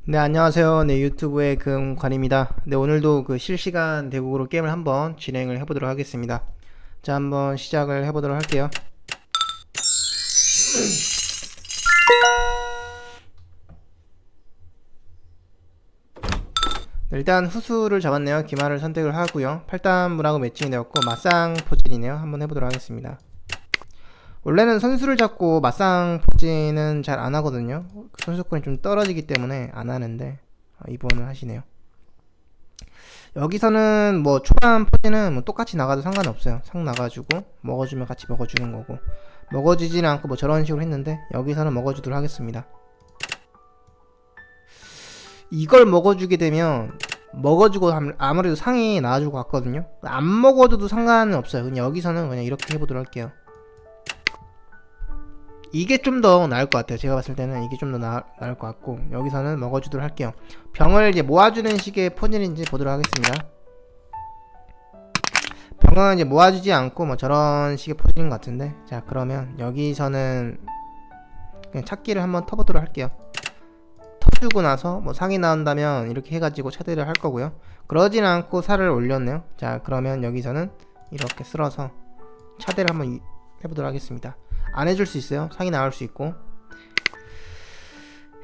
네, 안녕하세요. 네, 유튜브의 금관입니다. 네, 오늘도 그 실시간 대국으로 게임을 한번 진행을 해보도록 하겠습니다. 자, 한번 시작을 해보도록 할게요. 네, 일단 후수를 잡았네요. 기마를 선택을 하고요. 팔단문하고 매칭이 되었고 맞상 포진이네요. 한번 해보도록 하겠습니다. 원래는 선수를 잡고 맞상 포진은 잘 안 하거든요. 선수권이 좀 떨어지기 때문에 안 하는데 이번은 하시네요. 여기서는 뭐 초반 포지는 뭐 똑같이 나가도 상관없어요. 상 나가지고 먹어주면 같이 먹어주는 거고, 먹어주지는 않고 뭐 저런 식으로 했는데 여기서는 먹어주도록 하겠습니다. 이걸 먹어주게 되면 먹어주고 아무래도 상이 나와줄 것 같거든요. 안 먹어줘도 상관은 없어요. 그냥 여기서는 그냥 이렇게 해보도록 할게요. 이게 좀 더 나을 것 같아요. 제가 봤을 때는 이게 좀 더 나을 것 같고, 여기서는 먹어주도록 할게요. 병을 이제 모아주는 식의 포진인지 보도록 하겠습니다. 병은 이제 모아주지 않고 뭐 저런 식의 포즈인 것 같은데, 자 그러면 여기서는 그냥 찾기를 한번 터보도록 할게요. 터주고 나서 뭐 상이 나온다면 이렇게 해가지고 차대를 할 거고요. 그러진 않고 살을 올렸네요. 자 그러면 여기서는 이렇게 쓸어서 차대를 한번 해보도록 하겠습니다. 안 해줄 수 있어요. 상이 나올 수 있고.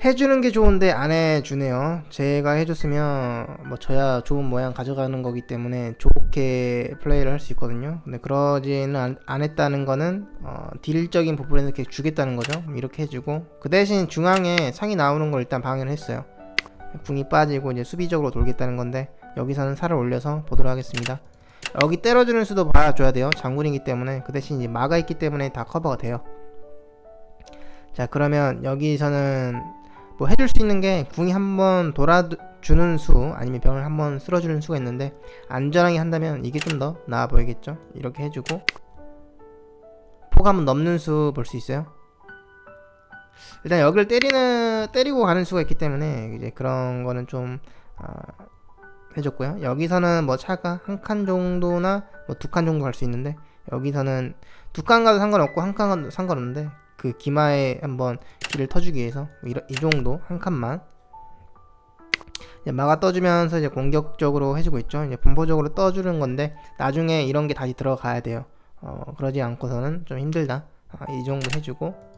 해주는 게 좋은데 안 해주네요. 제가 해줬으면 뭐 저야 좋은 모양 가져가는 거기 때문에 좋게 플레이를 할 수 있거든요. 근데 그러지는 안 했다는 거는 딜적인 부분에서 이렇게 주겠다는 거죠. 이렇게 해주고 그 대신 중앙에 상이 나오는 걸 일단 방해를 했어요. 궁이 빠지고 이제 수비적으로 돌겠다는 건데 여기서는 살을 올려서 보도록 하겠습니다. 여기 때려주는 수도 봐줘야 돼요. 장군이기 때문에. 그 대신 이제 마가 있기 때문에 다 커버가 돼요. 자 그러면 여기서는 뭐 해줄 수 있는 게 궁이 한번 돌아주는 수 아니면 병을 한번 쓸어주는 수가 있는데, 안전하게 한다면 이게 좀 더 나아 보이겠죠. 이렇게 해주고 포가 한번 넘는 수 볼 수 있어요. 일단 여기를 때리고 가는 수가 있기 때문에 이제 그런 거는 좀 해줬고요. 여기서는 뭐 차가 한 칸 정도나 뭐 두 칸 정도 갈 수 있는데, 여기서는 두 칸 가도 상관없고 한 칸 가도 상관없는데 그 기마에 한번 길을 터주기 위해서 이 정도 한 칸만 이제 막아 떠주면서 이제 공격적으로 해주고 있죠. 이제 분포적으로 떠주는 건데 나중에 이런 게 다시 들어가야 돼요. 그러지 않고서는 좀 힘들다. 이 정도 해주고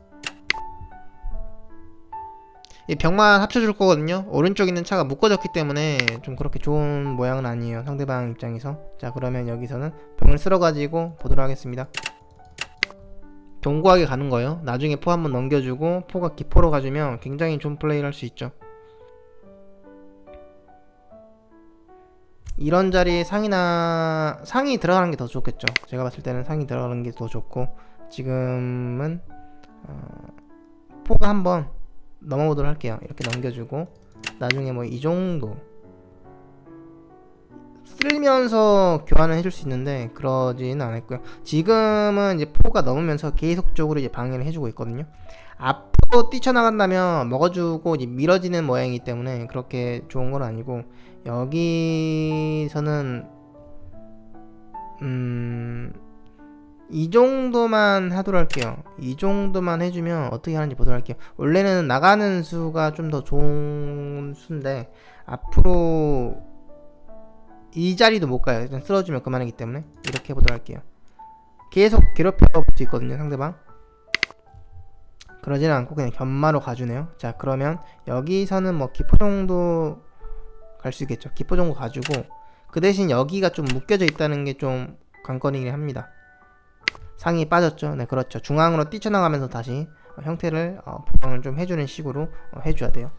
이 벽만 합쳐줄 거거든요. 오른쪽 있는 차가 묶어졌기 때문에 좀 그렇게 좋은 모양은 아니에요. 상대방 입장에서. 자 그러면 여기서는 병을 쓸어가지고 보도록 하겠습니다. 견고하게 가는 거예요. 나중에 포 한번 넘겨주고 포가 기포로 가주면 굉장히 좋은 플레이를 할 수 있죠. 이런 자리에 상이 들어가는 게 더 좋겠죠. 제가 봤을 때는 상이 들어가는 게 더 좋고, 지금은 포가 한번 넘어보도록 할게요. 이렇게 넘겨주고 나중에 뭐 이 정도 쓸면서 교환을 해줄 수 있는데 그러지는 않았고요. 지금은 이제 포가 넘으면서 계속적으로 이제 방해를 해주고 있거든요. 앞으로 뛰쳐나간다면 먹어주고 이제 밀어지는 모양이기 때문에 그렇게 좋은 건 아니고, 여기서는 이 정도만 하도록 할게요. 이 정도만 해주면 어떻게 하는지 보도록 할게요. 원래는 나가는 수가 좀 더 좋은 수인데 앞으로 이 자리도 못 가요. 일단 쓸어주면 그만이기 때문에 이렇게 해보도록 할게요. 계속 괴롭혀 볼 수 있거든요, 상대방. 그러지는 않고 그냥 견마로 가주네요. 자 그러면 여기서는 뭐 기포 정도 갈 수 있겠죠. 기포 정도 가주고 그 대신 여기가 좀 묶여져 있다는 게 좀 관건이긴 합니다. 상이 빠졌죠. 네 그렇죠. 중앙으로 뛰쳐나가면서 다시 형태를 보강을 좀 해주는 식으로 해줘야 돼요.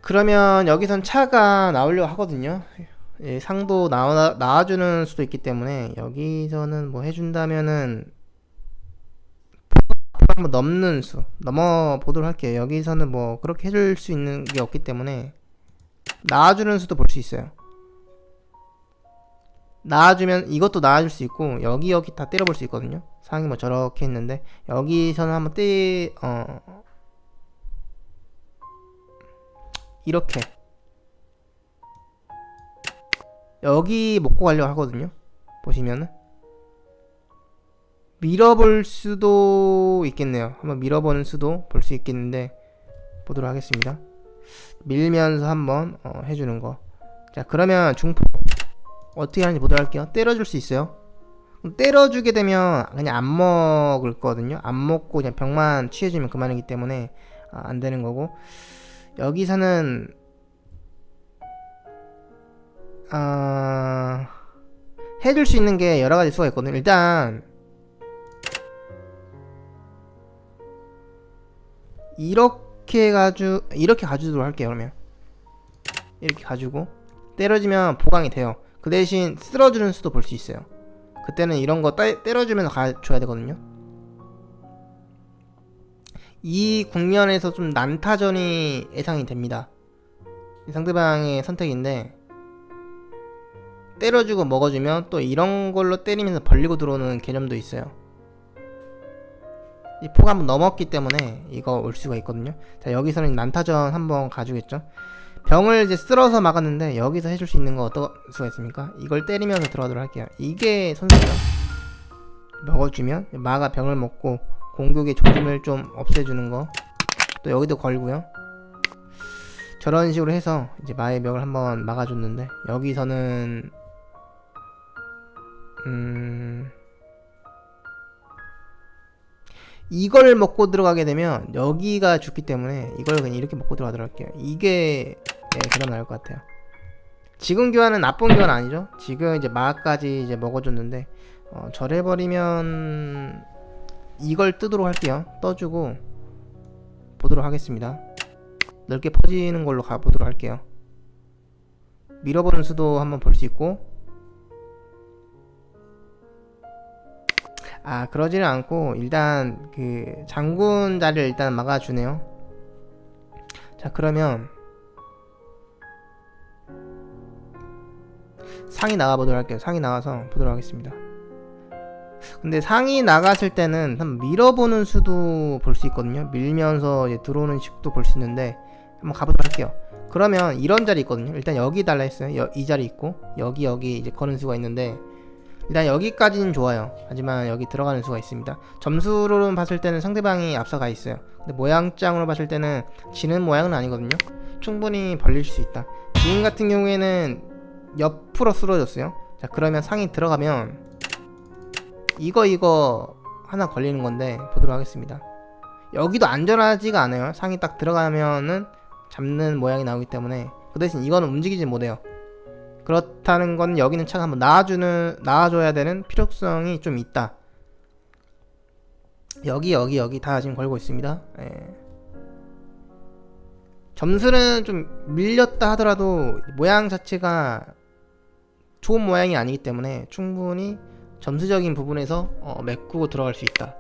그러면 여기선 차가 나오려고 하거든요. 예, 상도 나와주는 수도 있기 때문에 여기서는 뭐 해준다면은 한번 넘는 수 넘어보도록 할게요. 여기서는 뭐 그렇게 해줄 수 있는 게 없기 때문에 나와주는 수도 볼 수 있어요. 나와주면 이것도 나와줄 수 있고 여기 다 때려볼 수 있거든요. 상이 뭐 저렇게 했는데 여기서는 한번 이렇게 여기 먹고 가려고 하거든요. 보시면은 밀어볼 수도 있겠네요. 한번 밀어보는 수도 볼 수 있겠는데 보도록 하겠습니다. 밀면서 한번 해주는 거. 자, 그러면 중폭 어떻게 하는지 보도록 할게요. 때려줄 수 있어요. 때려주게 되면 그냥 안 먹을 거거든요. 안 먹고 그냥 병만 취해주면 그만이기 때문에 안 되는 거고, 여기서는 해줄 수 있는 게 여러 가지 수가 있거든요. 일단 이렇게 가지도록 할게요. 그러면 이렇게 가지고 때려주면 보강이 돼요. 그 대신 쓸어주는 수도 볼 수 있어요. 그때는 이런 거 때려주면서 가줘야 되거든요. 이 국면에서 좀 난타전이 예상이 됩니다. 상대방의 선택인데, 때려주고 먹어주면 또 이런 걸로 때리면서 벌리고 들어오는 개념도 있어요. 이 포가 한번 넘었기 때문에 이거 올 수가 있거든요. 자, 여기서는 난타전 한번 가주겠죠. 병을 이제 쓸어서 막았는데 여기서 해줄 수 있는 거 어떤 수가 있습니까? 이걸 때리면서 들어가도록 할게요. 이게 선수죠. 먹어주면 마가 병을 먹고 공격의 조짐을 좀 없애주는 거. 또 여기도 걸고요. 저런 식으로 해서 이제 마의 벽을 한번 막아줬는데, 여기서는 이걸 먹고 들어가게 되면 여기가 죽기 때문에 이걸 그냥 이렇게 먹고 들어가도록 할게요. 이게 그럼 나을 것 같아요. 지금 교환은 나쁜 교환 아니죠. 지금 이제 마까지 이제 먹어줬는데 절해버리면 이걸 뜨도록 할게요. 떠주고 보도록 하겠습니다. 넓게 퍼지는 걸로 가보도록 할게요. 밀어보는 수도 한번 볼 수 있고, 그러지는 않고 일단 그 장군 자리를 일단 막아주네요. 자, 그러면 상이 나가보도록 할게요. 상이 나가서 보도록 하겠습니다. 근데 상이 나갔을 때는 한번 밀어보는 수도 볼 수 있거든요. 밀면서 이제 들어오는 식도 볼 수 있는데 한번 가보도록 할게요. 그러면 이런 자리 있거든요. 일단 여기 달라 했어요. 이 자리 있고 여기 이제 거는 수가 있는데, 일단 여기까지는 좋아요. 하지만 여기 들어가는 수가 있습니다. 점수로는 봤을 때는 상대방이 앞서가 있어요. 근데 모양장으로 봤을 때는 지는 모양은 아니거든요. 충분히 벌릴 수 있다. 지금 같은 경우에는 옆으로 쓰러졌어요. 자, 그러면 상이 들어가면 이거 하나 걸리는 건데 보도록 하겠습니다. 여기도 안전하지가 않아요. 상이 딱 들어가면은 잡는 모양이 나오기 때문에. 그 대신 이거는 움직이지 못해요. 그렇다는 건 여기는 차가 한번 나와줘야 되는 필요성이 좀 있다. 여기 다 지금 걸고 있습니다. 점수는 좀 밀렸다 하더라도 모양 자체가 좋은 모양이 아니기 때문에 충분히 점수적인 부분에서 메꾸고 들어갈 수 있다.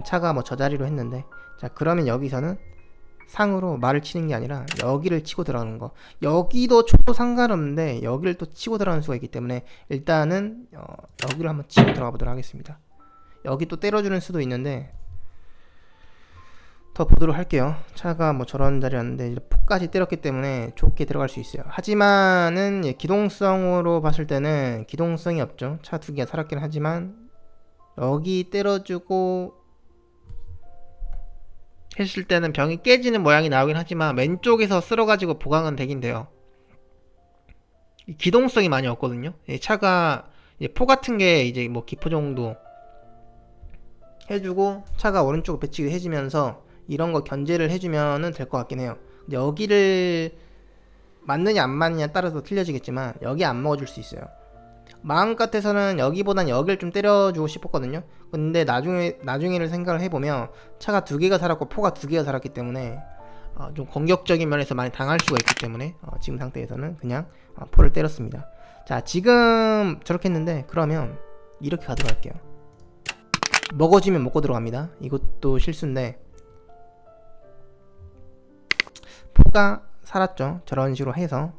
차가 뭐 저 자리로 했는데, 자, 그러면 여기서는 상으로 말을 치는 게 아니라 여기를 치고 들어가는 거. 여기도 쳐도 상관없는데 여기를 또 치고 들어가는 수가 있기 때문에 일단은 여기를 한번 치고 들어가 보도록 하겠습니다. 여기 또 때려주는 수도 있는데 더 보도록 할게요. 차가 뭐 저런 자리였는데 이제 폭까지 때렸기 때문에 좋게 들어갈 수 있어요. 하지만은 기동성으로 봤을 때는 기동성이 없죠. 차 두 개가 살았긴 하지만 여기 때려주고 했을 때는 병이 깨지는 모양이 나오긴 하지만 왼쪽에서 쓸어가지고 보강은 되긴 돼요. 기동성이 많이 없거든요. 차가 포 같은 게 이제 뭐 기포 정도 해주고 차가 오른쪽 배치기 해주면서 이런 거 견제를 해주면은 될 것 같긴 해요. 근데 여기를 맞느냐 안 맞느냐 따라서 틀려지겠지만 여기 안 먹어줄 수 있어요. 마음 같아서는 여기보단 여기를 좀 때려주고 싶었거든요. 근데 나중에를 생각을 해보면 차가 두 개가 살았고 포가 두 개가 살았기 때문에 좀 공격적인 면에서 많이 당할 수가 있기 때문에 지금 상태에서는 그냥 포를 때렸습니다. 자, 지금 저렇게 했는데 그러면 이렇게 가도록 할게요. 먹어주면 먹고 들어갑니다. 이것도 실수인데 포가 살았죠. 저런 식으로 해서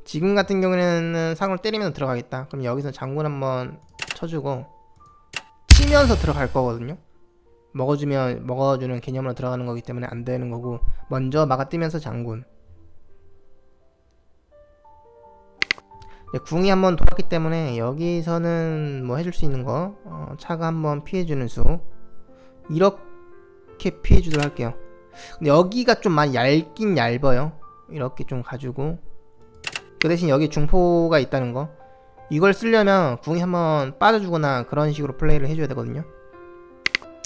지금 같은 경우에는 상을 때리면서 들어가겠다. 그럼 여기서 장군 한번 쳐주고 치면서 들어갈 거거든요. 먹어주는 개념으로 들어가는 거기 때문에 안 되는 거고, 먼저 막아뜨면서 장군. 궁이 한번 돌았기 때문에 여기서는 뭐 해줄 수 있는 거, 차가 한번 피해주는 수, 이렇게 피해주도록 할게요. 근데 여기가 좀 많이 얇긴 얇아요. 이렇게 좀 가지고, 그 대신 여기 중포가 있다는 거, 이걸 쓰려면 궁이 한번 빠져주거나 그런 식으로 플레이를 해줘야 되거든요.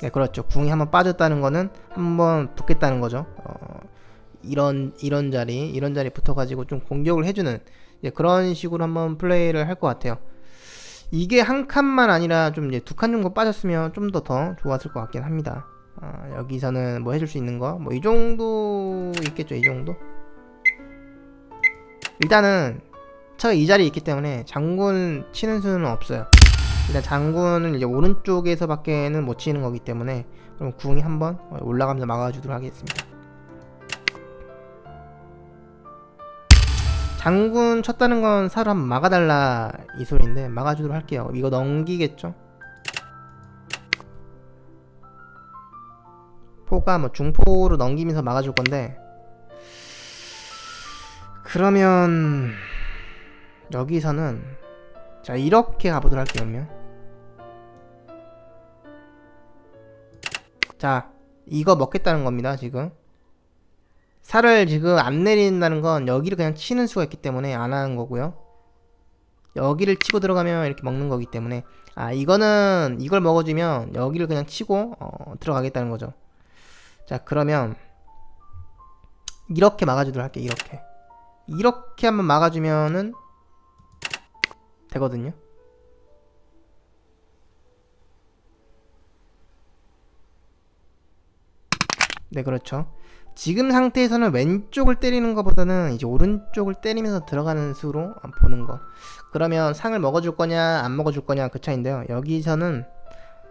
네, 그렇죠. 궁이 한번 빠졌다는 거는 한번 붙겠다는 거죠. 이런 자리 붙어가지고 좀 공격을 해주는, 이제 그런 식으로 한번 플레이를 할 것 같아요. 이게 한 칸만 아니라 좀 이제 두 칸 정도 빠졌으면 좀 더 좋았을 것 같긴 합니다. 여기서는 뭐 해줄 수 있는 거, 뭐 이 정도 있겠죠. 이 정도. 일단은 저 이 자리에 있기 때문에 장군 치는 수는 없어요. 일단 장군은 이제 오른쪽에서 밖에는 못 치는 거기 때문에, 그럼 궁이 한번 올라가면서 막아주도록 하겠습니다. 장군 쳤다는 건 사로 한번 막아달라 이 소리인데, 막아주도록 할게요. 이거 넘기겠죠? 포가 뭐 중포로 넘기면서 막아줄 건데, 그러면 여기서는 자 이렇게 가보도록 할게요. 그러면 자 이거 먹겠다는 겁니다. 지금 살을 지금 안 내린다는 건 여기를 그냥 치는 수가 있기 때문에 안 하는 거고요. 여기를 치고 들어가면 이렇게 먹는 거기 때문에, 이거는 이걸 먹어주면 여기를 그냥 치고 들어가겠다는 거죠. 자 그러면 이렇게 막아주도록 할게요. 이렇게 한번 막아주면은 되거든요. 네, 그렇죠. 지금 상태에서는 왼쪽을 때리는 것보다는 이제 오른쪽을 때리면서 들어가는 수로 보는 거. 그러면 상을 먹어줄 거냐 안 먹어줄 거냐 그 차인데요. 여기서는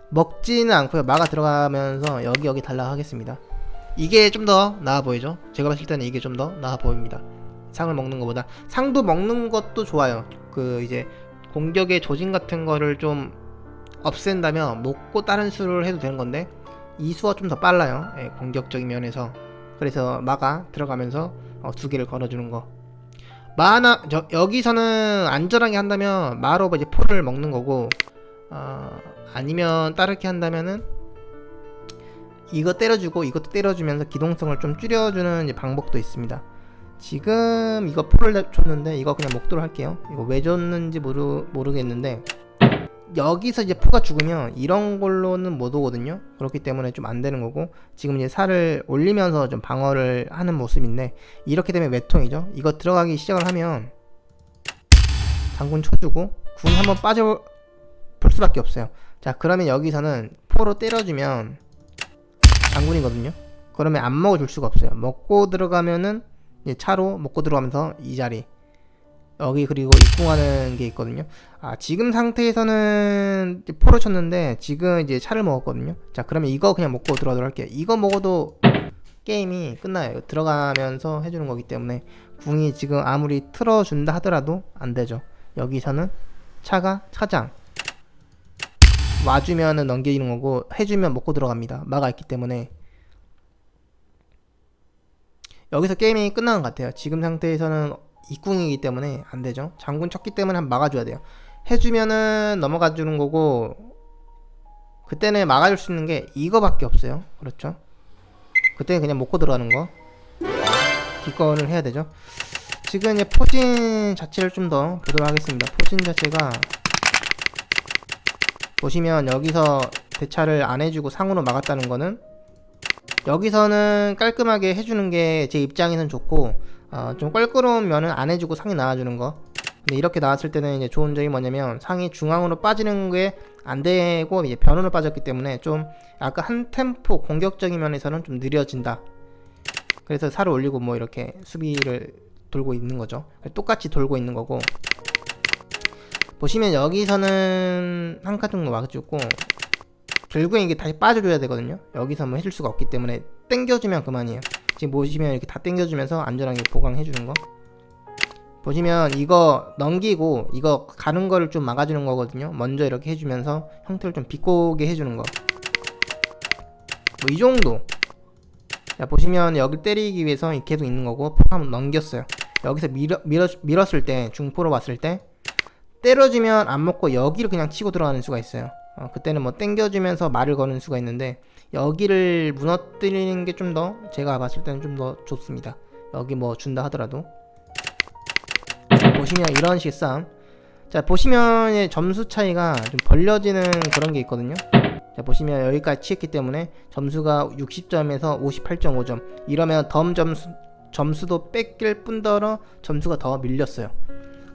먹지는 않고요. 막아 들어가면서 여기 달라 하겠습니다. 이게 좀 더 나아 보이죠? 제가 봤을 때는 이게 좀 더 나아 보입니다. 상을 먹는 것보다. 상도 먹는 것도 좋아요. 그 이제 공격의 조짐 같은 거를 좀 없앤다면 먹고 다른 수를 해도 되는 건데, 이 수가 좀 더 빨라요. 예, 공격적인 면에서. 그래서 마가 들어가면서 두 개를 걸어주는 거. 여기서는 안전하게 한다면 마로 이제 포를 먹는 거고, 아니면 다르게 한다면은 이거 때려주고 이것도 때려주면서 기동성을 좀 줄여주는 이제 방법도 있습니다. 지금 이거 포를 줬는데 이거 그냥 먹도록 할게요. 이거 왜 줬는지 모르겠는데, 여기서 이제 포가 죽으면 이런 걸로는 못 오거든요. 그렇기 때문에 좀 안 되는 거고, 지금 이제 살을 올리면서 좀 방어를 하는 모습인데, 이렇게 되면 외통이죠. 이거 들어가기 시작을 하면 장군 쳐주고 궁 한번 빠져 볼 수밖에 없어요. 자 그러면 여기서는 포로 때려주면 장군이거든요. 그러면 안 먹어줄 수가 없어요. 먹고 들어가면은 이제 차로 먹고 들어가면서 이 자리 여기, 그리고 입궁하는 게 있거든요. 지금 상태에서는 포를 쳤는데 지금 이제 차를 먹었거든요. 자 그러면 이거 그냥 먹고 들어가도록 할게요. 이거 먹어도 게임이 끝나요. 들어가면서 해주는 거기 때문에 궁이 지금 아무리 틀어준다 하더라도 안 되죠. 여기서는 차가 차장 와주면은 넘기는 거고, 해주면 먹고 들어갑니다. 마가 있기 때문에 여기서 게임이 끝나는 것 같아요. 지금 상태에서는 입궁이기 때문에 안 되죠. 장군 쳤기 때문에 한번 막아줘야 돼요. 해주면은 넘어가 주는 거고, 그때는 막아줄 수 있는 게 이거밖에 없어요. 그렇죠. 그때는 그냥 먹고 들어가는 거 기권을 해야 되죠. 지금 이제 포진 자체를 좀 더 보도록 하겠습니다. 포진 자체가 보시면 여기서 대차를 안 해주고 상으로 막았다는 거는, 여기서는 깔끔하게 해주는 게 제 입장에선 좋고, 좀 껄끄러운 면은 안 해주고 상이 나와주는 거. 근데 이렇게 나왔을 때는 이제 좋은 점이 뭐냐면, 상이 중앙으로 빠지는 게 안 되고 이제 변으로 빠졌기 때문에 좀 약간 한 템포 공격적인 면에서는 좀 느려진다. 그래서 살을 올리고 뭐 이렇게 수비를 돌고 있는 거죠. 똑같이 돌고 있는 거고, 보시면 여기서는 한 칸 정도 막아주고 결국엔 이게 다시 빠져줘야 되거든요. 여기서 뭐 해줄 수가 없기 때문에 땡겨주면 그만이에요. 지금 보시면 이렇게 다 땡겨주면서 안전하게 보강해주는 거. 보시면 이거 넘기고 이거 가는 거를 좀 막아주는 거거든요. 먼저 이렇게 해주면서 형태를 좀 비꼬게 해주는 거. 뭐 이 정도. 자 보시면 여기 때리기 위해서 계속 있는 거고, 한번 넘겼어요. 여기서 밀었을 때, 중포로 봤을 때 때려주면 안 먹고 여기를 그냥 치고 들어가는 수가 있어요. 그때는 뭐 땡겨주면서 말을 거는 수가 있는데, 여기를 무너뜨리는 게 좀 더 제가 봤을 때는 좀 더 좋습니다. 여기 뭐 준다 하더라도. 보시면 이런 식의 싸움. 자, 보시면 점수 차이가 좀 벌려지는 그런 게 있거든요. 자, 보시면 여기까지 치했기 때문에 점수가 60점에서 58.5점. 이러면 점수도 뺏길 뿐더러 점수가 더 밀렸어요.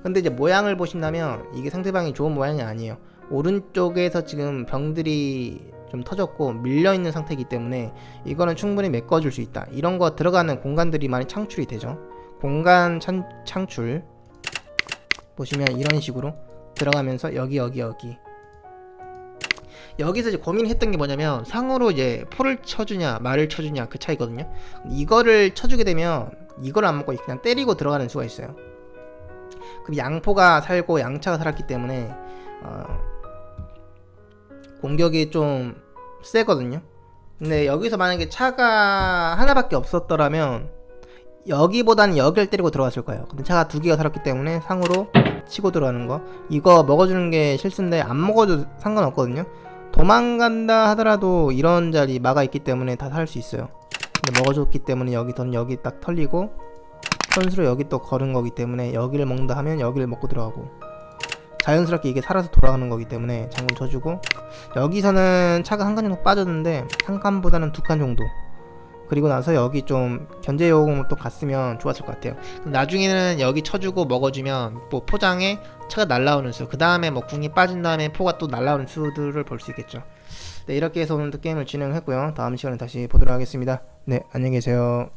근데 이제 모양을 보신다면 이게 상대방이 좋은 모양이 아니에요. 오른쪽에서 지금 병들이 좀 터졌고 밀려있는 상태이기 때문에 이거는 충분히 메꿔줄 수 있다. 이런 거 들어가는 공간들이 많이 창출이 되죠. 공간 창출 보시면 이런 식으로 들어가면서 여기 여기서 이제 고민했던 게 뭐냐면 상으로 이제 포를 쳐주냐 말을 쳐주냐 그 차이거든요. 이거를 쳐주게 되면 이걸 안 먹고 그냥 때리고 들어가는 수가 있어요. 그럼 양포가 살고 양차가 살았기 때문에 공격이 좀 세거든요. 근데 여기서 만약에 차가 하나밖에 없었더라면 여기보다는 여기를 때리고 들어갔을 거예요. 근데 차가 두 개가 살았기 때문에 상으로 치고 들어가는 거, 이거 먹어주는 게 실수인데 안 먹어도 상관없거든요. 도망간다 하더라도 이런 자리 막아 있기 때문에 다 살 수 있어요. 근데 먹어줬기 때문에 여기서는 여기 딱 털리고 선수로 여기 또 걸은 거기 때문에 여기를 먹는다 하면 여기를 먹고 들어가고 자연스럽게 이게 살아서 돌아가는 거기 때문에 장군 쳐주고, 여기서는 차가 한 칸 정도 빠졌는데 한 칸보다는 두 칸 정도, 그리고 나서 여기 좀 견제 요금을 또 갔으면 좋았을 것 같아요. 나중에는 여기 쳐주고 먹어주면 뭐 포장에 차가 날라오는 수, 그 다음에 뭐 궁이 빠진 다음에 포가 또 날라오는 수들을 볼 수 있겠죠. 네, 이렇게 해서 오늘도 게임을 진행했고요. 다음 시간에 다시 보도록 하겠습니다. 네, 안녕히 계세요.